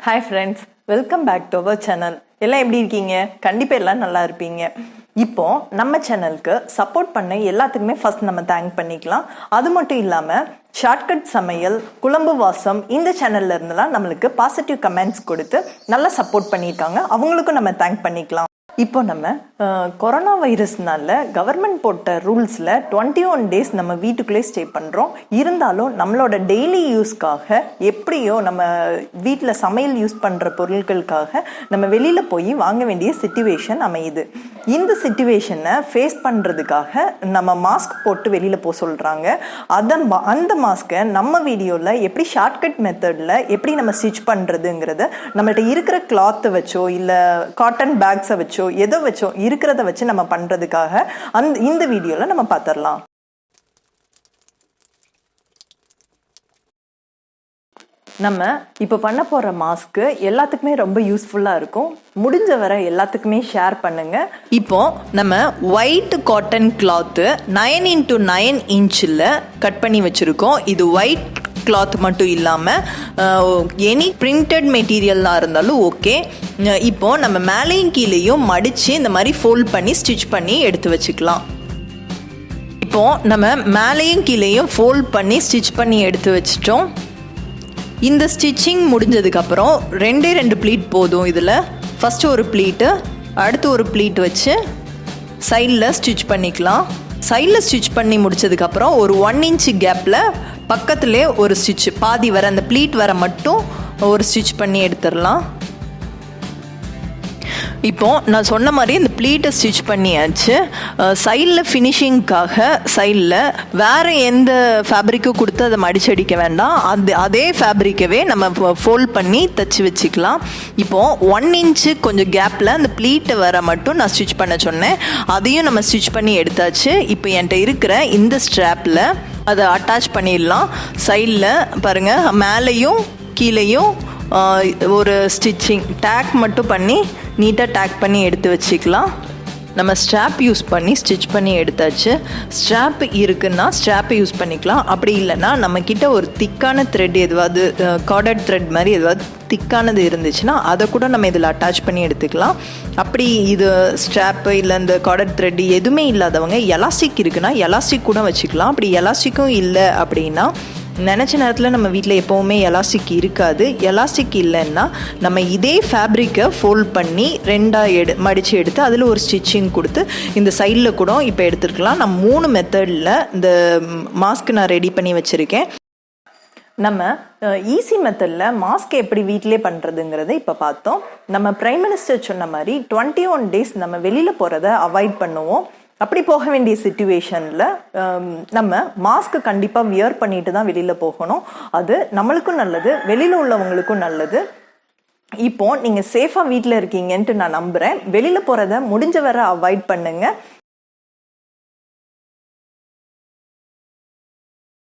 Hi friends, welcome back to our channel. எல்லாம் எப்படி இருக்கீங்க? கண்டிப்பாக எல்லாம் நல்லா இருப்பீங்க. இப்போ நம்ம சேனலுக்கு சப்போர்ட் பண்ண எல்லாத்துக்குமே ஃபர்ஸ்ட் நம்ம தேங்க் பண்ணிக்கலாம். அது மட்டும் இல்லாமல் ஷார்ட்கட் சமையல், குழம்பு வாசம் இந்த சேனல்ல இருந்தெல்லாம் நம்மளுக்கு பாசிட்டிவ் கமெண்ட்ஸ் கொடுத்து நல்லா சப்போர்ட் பண்ணியிருக்காங்க. அவங்களுக்கும் நம்ம தேங்க் பண்ணிக்கலாம். இப்போ நம்ம கொரோனா வைரஸ்னால கவர்மெண்ட் போட்ட ரூல்ஸில் 21 டேஸ் நம்ம வீட்டுக்குள்ளே ஸ்டே பண்ணுறோம். இருந்தாலும் நம்மளோட டெய்லி யூஸ்க்காக எப்படியோ நம்ம வீட்டில் சமையல் யூஸ் பண்ணுற பொருட்களுக்காக நம்ம வெளியில் போய் வாங்க வேண்டிய சிச்சுவேஷன் அமையுது. இந்த சிச்சுவேஷனை ஃபேஸ் பண்ணுறதுக்காக நம்ம மாஸ்க் போட்டு வெளியில் போக சொல்கிறாங்க. அந்த மாஸ்க்கை நம்ம வீடியோவில் எப்படி ஷார்ட்கட் மெத்தடில் எப்படி நம்ம ஸ்டிச் பண்ணுறதுங்கிறத நம்மள்ட்ட இருக்கிற கிளாத்தை வச்சோ இல்லை காட்டன் பேக்ஸை வச்சோ எதை வச்சோ இருக்கிறத வச்சு நம்ம பண்றதுக்காக இந்த வீடியோல நம்ம பார்த்துடலாம். நம்ம இப்போ பண்ண போற மாஸ்க்கு எல்லாத்துக்குமே ரொம்ப யூஸ்ஃபுல்லா இருக்கும். முடிஞ்ச வரை எல்லாத்துக்குமே ஷேர் பண்ணுங்க. இப்போ நம்ம ஒயிட் காட்டன் கிளாத்து 9x9 இன்ச்சில் கட் பண்ணி வச்சிருக்கோம். இது ஒயிட் கிளாத் மட்டும் இல்லாமல் எனி பிரிண்டட் மெட்டீரியலாக இருந்தாலும் ஓகே. இப்போ நம்ம மேலேயும் கீழேயும் மடித்து இந்த மாதிரி ஃபோல்ட் பண்ணி ஸ்டிச் பண்ணி எடுத்து வச்சுக்கலாம். இப்போ நம்ம மேலேயும் கீழேயும் ஃபோல்ட் பண்ணி ஸ்டிச் பண்ணி எடுத்து வச்சிட்டோம். இந்த ஸ்டிச்சிங் முடிஞ்சதுக்கப்புறம் 2 ப்ளீட் போதும். இதில் ஃபஸ்ட்டு ஒரு ப்ளீட்டு, அடுத்து ஒரு ப்ளீட் வச்சு சைடில் ஸ்டிச் பண்ணிக்கலாம். சைடில் ஸ்டிச் பண்ணி முடிச்சதுக்கப்புறம் ஒரு 1 இன்ச் கேப்பில் பக்கத்துலேயே ஒரு ஸ்டிச் பாதி வர அந்த ப்ளீட் வர மட்டும் ஒரு ஸ்டிச் பண்ணி எடுத்துடலாம். இப்போது நான் சொன்ன மாதிரி இந்த ப்ளீட்டை ஸ்டிச் பண்ணியாச்சு. சைடில் ஃபினிஷிங்க்காக சைடில் வேறு எந்த ஃபேப்ரிக்கும் கொடுத்து அதை மடிச்சடிக்க வேண்டாம். அதே ஃபேப்ரிக்கவே நம்ம ஃபோல்ட் பண்ணி தைச்சி வச்சுக்கலாம். இப்போது 1 இன்ச்சு கொஞ்சம் கேப்பில் அந்த ப்ளீட்டை வர மட்டும் நான் ஸ்டிச் பண்ண சொன்னேன். அதையும் நம்ம ஸ்டிச் பண்ணி எடுத்தாச்சு. இப்போ என்கிட்ட இருக்கிற இந்த ஸ்ட்ராப்பில் அதை அட்டாச் பண்ணிடலாம். சைடில் பாருங்கள், மேலேயும் கீழேயும் ஒரு ஸ்டிச்சிங் டேக் மட்டும் பண்ணி நீட்டாக டேக் பண்ணி எடுத்து வச்சுக்கலாம். நம்ம ஸ்ட்ராப் யூஸ் பண்ணி ஸ்டிச் பண்ணி எடுத்தாச்சு. ஸ்ட்ராப் இருக்குன்னா ஸ்ட்ராப்பை யூஸ் பண்ணிக்கலாம். அப்படி இல்லைன்னா நம்மக்கிட்ட ஒரு திக்கான த்ரெட் எதுவாது கார்டட் த்ரெட் மாதிரி எதுவாது திக்கானது இருந்துச்சுன்னா அதை கூட நம்ம இதில் அட்டாச் பண்ணி எடுத்துக்கலாம். அப்படி இது ஸ்ட்ராப்பு இல்லை இந்த கார்டட் த்ரெட் எதுவுமே இல்லாதவங்க எலாஸ்டிக் இருக்குன்னா எலாஸ்டிக் கூட வச்சுக்கலாம். அப்படி எலாஸ்டிக்கும் இல்லை அப்படின்னா நினச்ச நேரத்தில் நம்ம வீட்டில் எப்போவுமே எலாஸ்டிக் இருக்காது. எலாஸ்டிக் இல்லைன்னா நம்ம இதே ஃபேப்ரிக்கை ஃபோல்ட் பண்ணி 2 மடித்து எடுத்து அதில் ஒரு ஸ்டிச்சிங் கொடுத்து இந்த சைடில் கூட இப்போ எடுத்துருக்கலாம். நான் 3 மெத்தடில் இந்த மாஸ்க் நான் ரெடி பண்ணி வச்சுருக்கேன். நம்ம ஈஸி மெத்தடில் மாஸ்க் எப்படி வீட்டிலே பண்ணுறதுங்கிறத இப்போ பார்த்தோம். நம்ம பிரைம் மினிஸ்டர் சொன்ன மாதிரி 21 டேஸ் நம்ம வெளியில் போகிறத அவாய்ட் பண்ணுவோம். அப்படி போக வேண்டிய சிச்சுவேஷனில் நம்ம மாஸ்க்கு கண்டிப்பாக வியர் பண்ணிட்டு தான் வெளியில் போகணும். அது நம்மளுக்கும் நல்லது, வெளியில் உள்ளவங்களுக்கும் நல்லது. இப்போ நீங்கள் சேஃபாக வீட்டில் இருக்கீங்கன்ட்டு நான் நம்புகிறேன். வெளியில் போகிறத முடிஞ்ச வரை அவாய்ட் பண்ணுங்கள்.